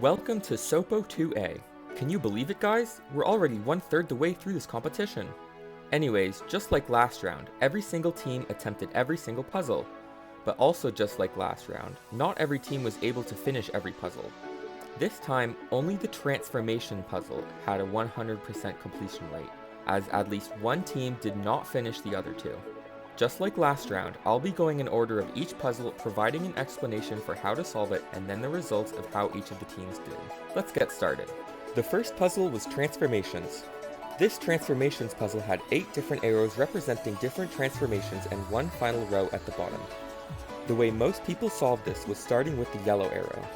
Welcome to Sopo 2A. Can you believe it, guys? We're already 1/3 the way through this competition. Anyways, just like last round, every single team attempted every single puzzle. But also just like last round, not every team was able to finish every puzzle. This time, only the transformation puzzle had a 100% completion rate, as at least one team did not finish the other two. Just like last round, I'll be going in order of each puzzle, providing an explanation for how to solve it, and then the results of how each of the teams did. Let's get started. The first puzzle was Transformations. This Transformations puzzle had 8 different arrows representing different transformations and one final row at the bottom. The way most people solved this was starting with the yellow arrow.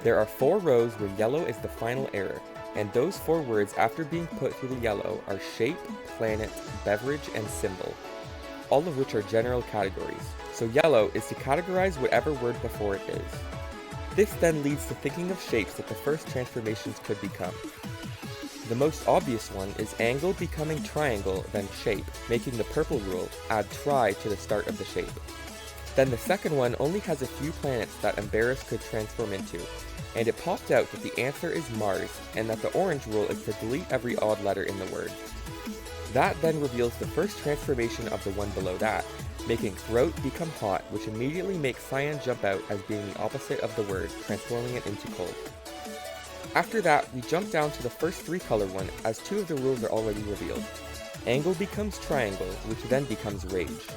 There are 4 rows where yellow is the final error, and those 4 words after being put through the yellow are shape, planet, beverage, and symbol, all of which are general categories. So yellow is to categorize whatever word before it is. This then leads to thinking of shapes that the first transformations could become. The most obvious one is angle becoming triangle, then shape, making the purple rule, add tri to the start of the shape. Then the second one only has a few planets that Embarrass could transform into, and it popped out that the answer is Mars, and that the orange rule is to delete every odd letter in the word. That then reveals the first transformation of the one below that, making throat become hot, which immediately makes cyan jump out as being the opposite of the word, transforming it into cold. After that, we jump down to the first 3-color one, as 2 of the rules are already revealed. Angle becomes triangle, which then becomes rage.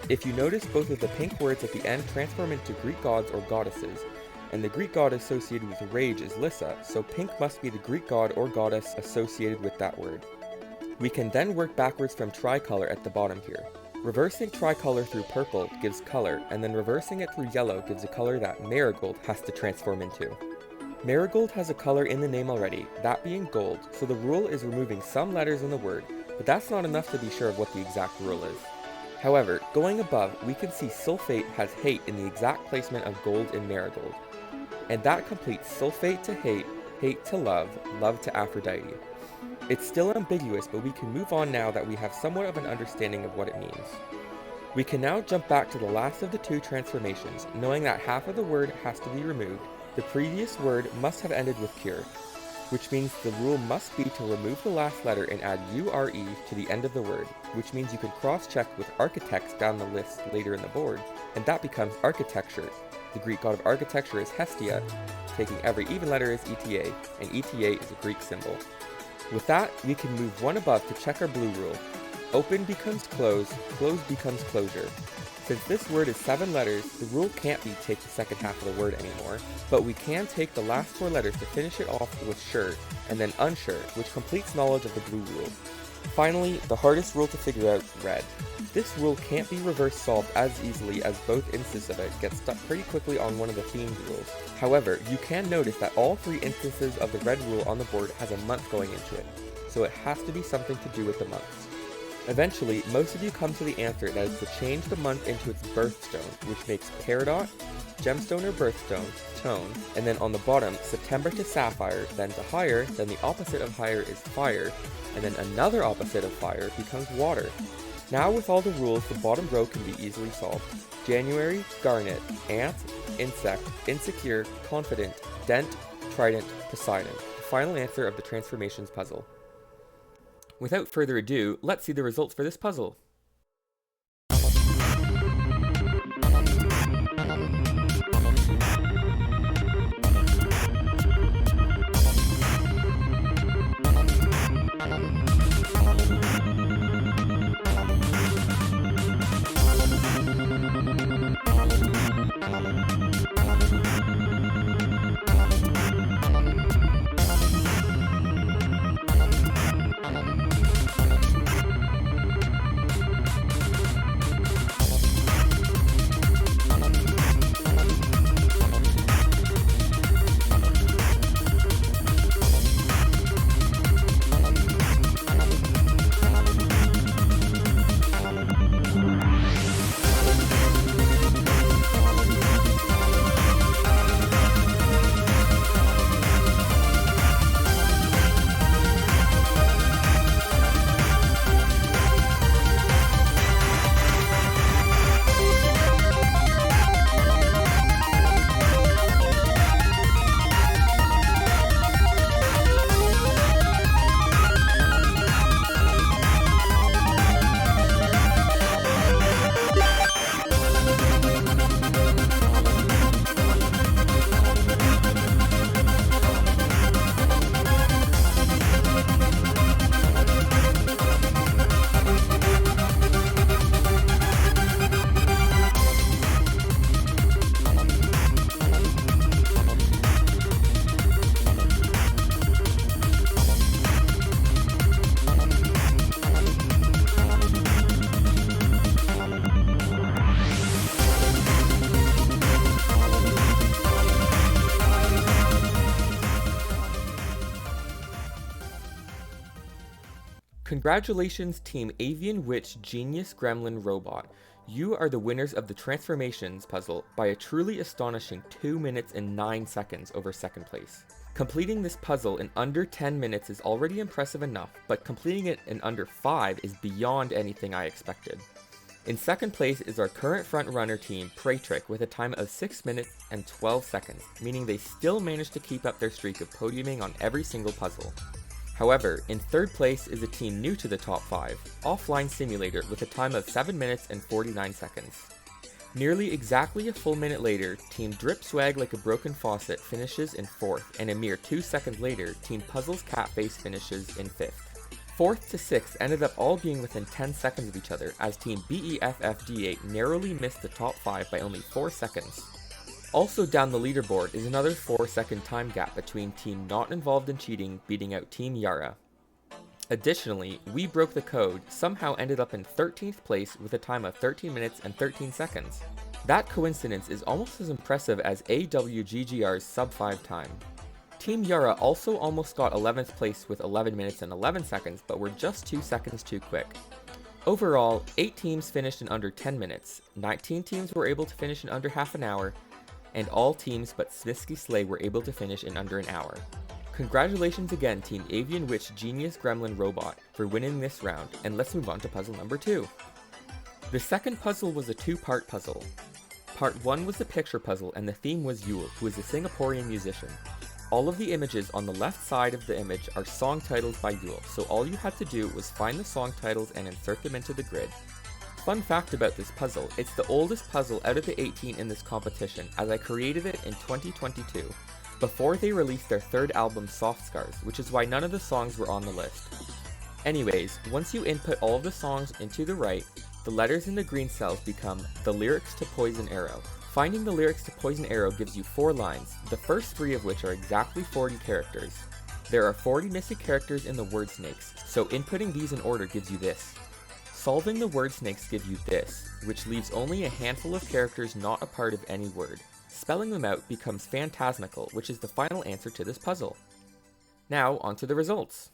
If you notice, both of the pink words at the end transform into Greek gods or goddesses, and the Greek god associated with rage is Lyssa, so pink must be the Greek god or goddess associated with that word. We can then work backwards from tricolor at the bottom here. Reversing tricolor through purple gives color, and then reversing it through yellow gives a color that Marigold has to transform into. Marigold has a color in the name already, that being gold, so the rule is removing some letters in the word, but that's not enough to be sure of what the exact rule is. However, going above, we can see sulfate has hate in the exact placement of gold in Marigold. And that completes sulfate to hate, hate to love, love to Aphrodite. It's still ambiguous, but we can move on now that we have somewhat of an understanding of what it means. We can now jump back to the last of the 2 transformations, knowing that half of the word has to be removed. The previous word must have ended with pure, which means the rule must be to remove the last letter and add URE to the end of the word, which means you can cross-check with architects down the list later in the board, and that becomes architecture. The Greek god of architecture is Hestia, taking every even letter as ETA, and ETA is a Greek symbol. With that, we can move one above to check our blue rule. Open becomes close, close becomes closure. Since this word is 7 letters, the rule can't be take the second half of the word anymore, but we can take the last 4 letters to finish it off with sure, and then unsure, which completes knowledge of the blue rule. Finally, the hardest rule to figure out, red. This rule can't be reverse solved as easily as both instances of it get stuck pretty quickly on one of the themed rules. However, you can notice that all 3 instances of the red rule on the board has a month going into it, so it has to be something to do with the months. Eventually, most of you come to the answer that is to change the month into its birthstone, which makes peridot, gemstone or birthstone, tone, and then on the bottom, September to sapphire, then to higher, then the opposite of higher is fire, and then another opposite of fire becomes water. Now with all the rules, the bottom row can be easily solved. January, garnet, ant, insect, insecure, confident, dent, trident, Poseidon. The final answer of the transformations puzzle. Without further ado, let's see the results for this puzzle. Congratulations Team Avian Witch Genius Gremlin Robot. You are the winners of the Transformations puzzle by a truly astonishing 2 minutes and 9 seconds over second place. Completing this puzzle in under 10 minutes is already impressive enough, but completing it in under 5 is beyond anything I expected. In second place is our current front runner team, Patricia, with a time of 6 minutes and 12 seconds, meaning they still managed to keep up their streak of podiuming on every single puzzle. However, in third place is a team new to the top 5, Offline Simulator, with a time of 7 minutes and 49 seconds. Nearly exactly a full minute later, Team Drip Swag Like a Broken Faucet finishes in 4th, and a mere 2 seconds later, Team Puzzles Catface finishes in 5th. 4th to 6th ended up all being within 10 seconds of each other, as Team BEFFD8 narrowly missed the top 5 by only 4 seconds. Also down the leaderboard is another 4-second time gap between Team Not Involved in Cheating beating out Team Yara. Additionally, We Broke the Code somehow ended up in 13th place with a time of 13 minutes and 13 seconds. That coincidence is almost as impressive as AWGGR's sub 5 time. Team Yara also almost got 11th place with 11 minutes and 11 seconds, but were just 2 seconds too quick. Overall, 8 teams finished in under 10 minutes, 19 teams were able to finish in under half an hour, and all teams but Snisky Slay were able to finish in under an hour. Congratulations again Team Avian Witch Genius Gremlin Robot for winning this round, and let's move on to puzzle number 2. The second puzzle was a 2-part puzzle. Part 1 was the picture puzzle, and the theme was Yule, who is a Singaporean musician. All of the images on the left side of the image are song titles by Yule, so all you had to do was find the song titles and insert them into the grid. Fun fact about this puzzle, it's the oldest puzzle out of the 18 in this competition, as I created it in 2022, before they released their third album Soft Scars, which is why none of the songs were on the list. Anyways, once you input all of the songs into the right, the letters in the green cells become the lyrics to Poison Arrow. Finding the lyrics to Poison Arrow gives you 4 lines, the first 3 of which are exactly 40 characters. There are 40 missing characters in the word snakes, so inputting these in order gives you this. Solving the word snakes give you this, which leaves only a handful of characters not a part of any word. Spelling them out becomes phantasmical, which is the final answer to this puzzle. Now, on to the results.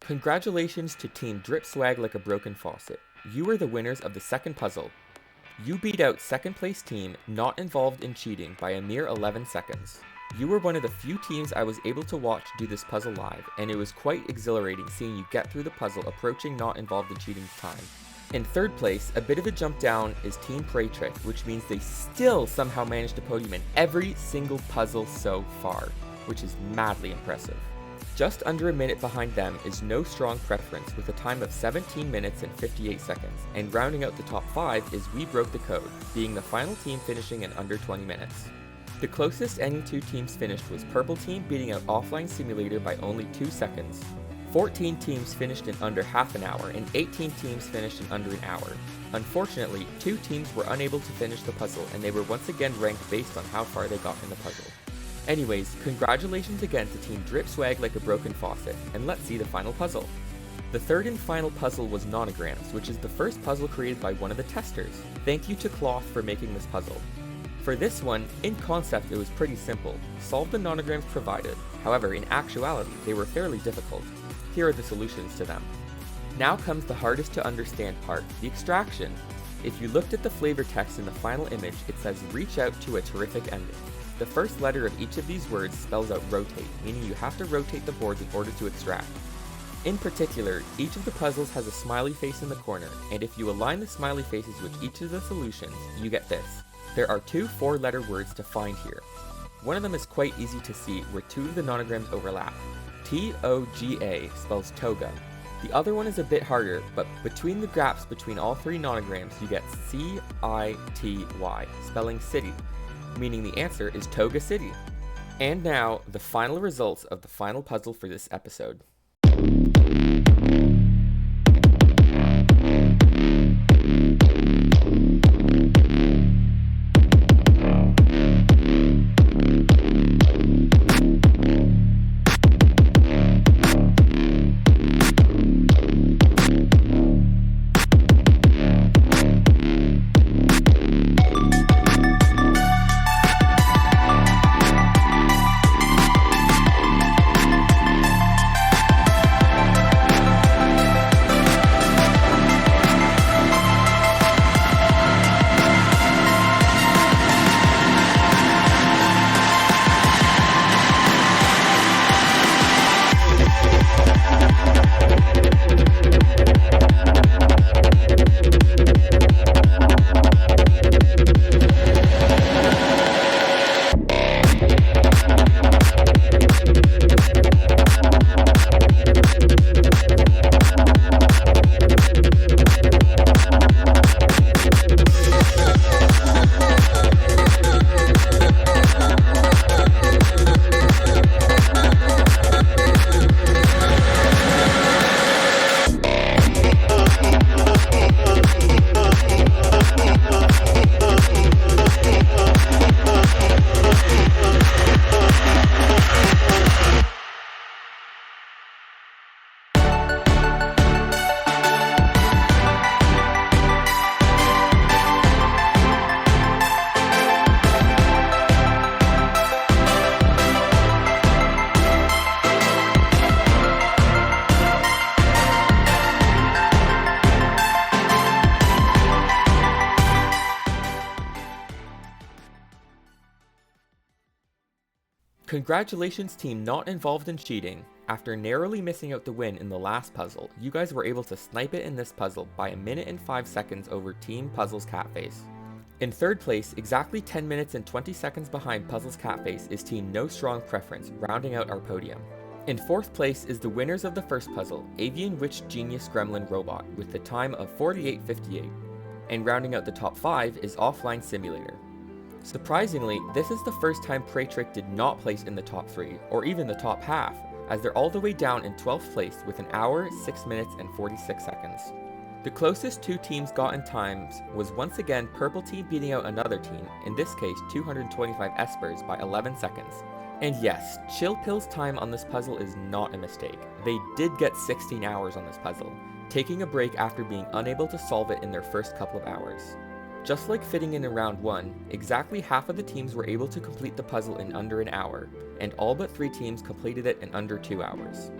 Congratulations to Team Drip Swag Like a Broken Faucet. You were the winners of the second puzzle. You beat out second place team Not Involved in Cheating by a mere 11 seconds. You were one of the few teams I was able to watch do this puzzle live, and it was quite exhilarating seeing you get through the puzzle approaching Not Involved in Cheating's time. In third place, a bit of a jump down is Team Patricia, which means they still somehow managed to podium in every single puzzle so far, which is madly impressive. Just under a minute behind them is No Strong Preference with a time of 17 minutes and 58 seconds, and rounding out the top 5 is We Broke the Code, being the final team finishing in under 20 minutes. The closest any two teams finished was Purple Team beating out Offline Simulator by only 2 seconds. 14 teams finished in under half an hour, and 18 teams finished in under an hour. Unfortunately, 2 teams were unable to finish the puzzle, and they were once again ranked based on how far they got in the puzzle. Anyways, congratulations again to Team Drip Swag Like a Broken Faucet, and let's see the final puzzle. The third and final puzzle was Nonograms, which is the first puzzle created by one of the testers. Thank you to Cloth for making this puzzle. For this one, in concept it was pretty simple. Solve the nonograms provided. However, in actuality, they were fairly difficult. Here are the solutions to them. Now comes the hardest to understand part, the extraction. If you looked at the flavor text in the final image, it says reach out to a terrific ending. The first letter of each of these words spells out rotate, meaning you have to rotate the boards in order to extract. In particular, each of the puzzles has a smiley face in the corner, and if you align the smiley faces with each of the solutions, you get this. There are 2 4-letter words to find here. One of them is quite easy to see where 2 of the nonograms overlap. T-O-G-A spells toga. The other one is a bit harder, but between the gaps between all 3 nonograms you get C-I-T-Y, spelling city, meaning the answer is Toga City. And now, the final results of the final puzzle for this episode. Congratulations team not involved in cheating. After narrowly missing out the win in the last puzzle, you guys were able to snipe it in this puzzle by 1 minute and 5 seconds over Team Puzzles Catface. In third place, exactly 10 minutes and 20 seconds behind Puzzles Catface is Team No Strong Preference, rounding out our podium. In fourth place is the winners of the first puzzle, Avian Witch Genius Gremlin Robot, with the time of 48:58. And rounding out the top 5 is Offline Simulator. Surprisingly, this is the first time Preytrick did not place in the top 3, or even the top half, as they're all the way down in 12th place with 1 hour, 6 minutes, and 46 seconds. The closest 2 teams got in times was once again Purple Team beating out another team, in this case 225 Espers by 11 seconds. And yes, Chill Pill's time on this puzzle is not a mistake. They did get 16 hours on this puzzle, taking a break after being unable to solve it in their first couple of hours. Just like fitting in round 1, exactly half of the teams were able to complete the puzzle in under an hour, and all but 3 teams completed it in under 2 hours.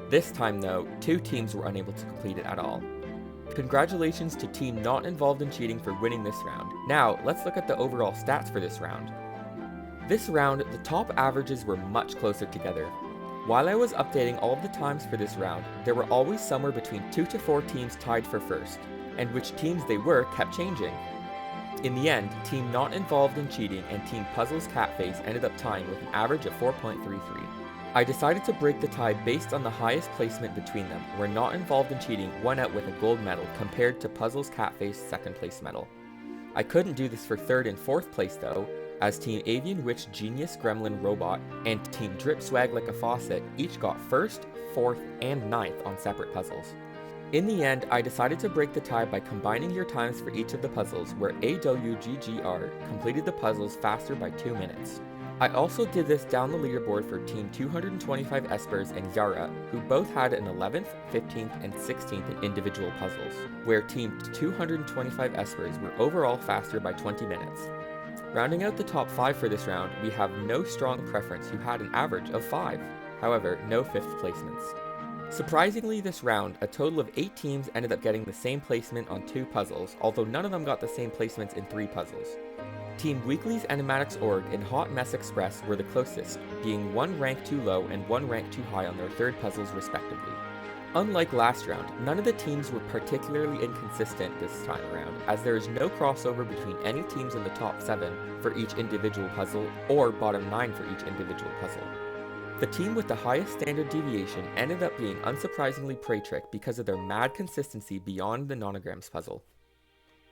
This time though, 2 teams were unable to complete it at all. Congratulations to team not involved in cheating for winning this round. Now, let's look at the overall stats for this round. This round, the top averages were much closer together. While I was updating all of the times for this round, there were always somewhere between 2 to 4 teams tied for first, and which teams they were kept changing. In the end, Team Not Involved in Cheating and Team Puzzles Catface ended up tying with an average of 4.33. I decided to break the tie based on the highest placement between them. We're not involved in cheating, won out with a gold medal compared to Puzzle's Catface 2nd place medal. I couldn't do this for 3rd and 4th place though, as Team Avian Witch Genius Gremlin Robot and Team Drip Swag Like a Faucet each got 1st, 4th, and 9th on separate puzzles. In the end, I decided to break the tie by combining your times for each of the puzzles, where AWGGR completed the puzzles faster by 2 minutes. I also did this down the leaderboard for Team 225 Espers and Yara, who both had an 11th, 15th, and 16th in individual puzzles, where Team 225 Espers were overall faster by 20 minutes. Rounding out the top 5 for this round, we have No Strong Preference, who had an average of 5, however, no 5th placements. Surprisingly this round, a total of 8 teams ended up getting the same placement on 2 puzzles, although none of them got the same placements in 3 puzzles. Team Weekly's Animatics Org and Hot Mess Express were the closest, being 1 rank too low and 1 rank too high on their 3rd puzzles respectively. Unlike last round, none of the teams were particularly inconsistent this time around, as there is no crossover between any teams in the top 7 for each individual puzzle, or bottom 9 for each individual puzzle. The team with the highest standard deviation ended up being unsurprisingly Prey Trick because of their mad consistency beyond the Nonograms puzzle.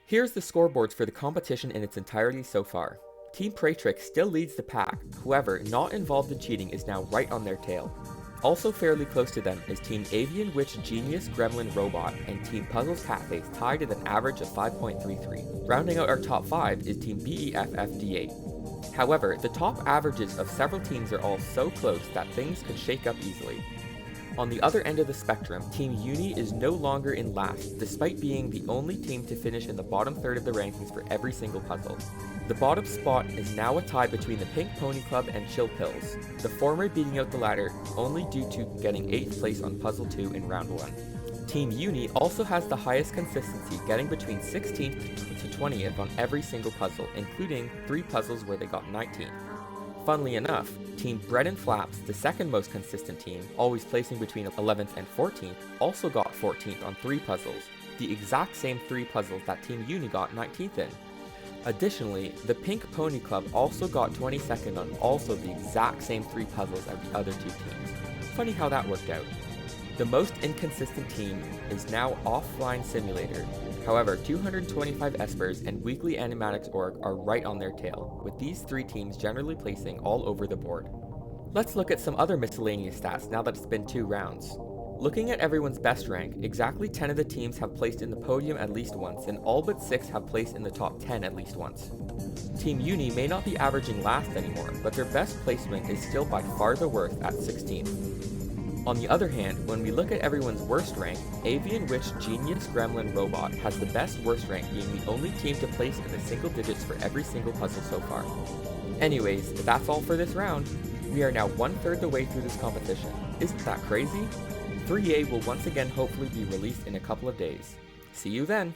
Here's the scoreboards for the competition in its entirety so far. Team Prey Trick still leads the pack, whoever not involved in cheating is now right on their tail. Also fairly close to them is Team Avian Witch Genius Gremlin Robot and Team Puzzles Catface tied at an average of 5.33. Rounding out our top 5 is Team BEFFD8. However, the top averages of several teams are all so close that things could shake up easily. On the other end of the spectrum, Team Uni is no longer in last, despite being the only team to finish in the bottom third of the rankings for every single puzzle. The bottom spot is now a tie between the Pink Pony Club and Chill Pills, the former beating out the latter only due to getting 8th place on Puzzle 2 in Round 1. Team Uni also has the highest consistency, getting between 16th to 20th on every single puzzle, including 3 puzzles where they got 19th. Funnily enough, Team Bread and Flaps, the second most consistent team, always placing between 11th and 14th, also got 14th on 3 puzzles, the exact same 3 puzzles that Team Uni got 19th in. Additionally, the Pink Pony Club also got 22nd on also the exact same 3 puzzles as the other 2 teams. Funny how that worked out. The most inconsistent team is now Offline Simulator. However, 225 Espers and Weekly Animatics Org are right on their tail, with these 3 teams generally placing all over the board. Let's look at some other miscellaneous stats now that it's been 2 rounds. Looking at everyone's best rank, exactly 10 of the teams have placed in the podium at least once, and all but 6 have placed in the top 10 at least once. Team Uni may not be averaging last anymore, but their best placement is still by far the worst at 16th. On the other hand, when we look at everyone's worst rank, Avian Witch Genius Gremlin Robot has the best worst rank, being the only team to place in the single digits for every single puzzle so far. Anyways, that's all for this round. We are now 1/3 the way through this competition. Isn't that crazy? 3A will once again hopefully be released in a couple of days. See you then!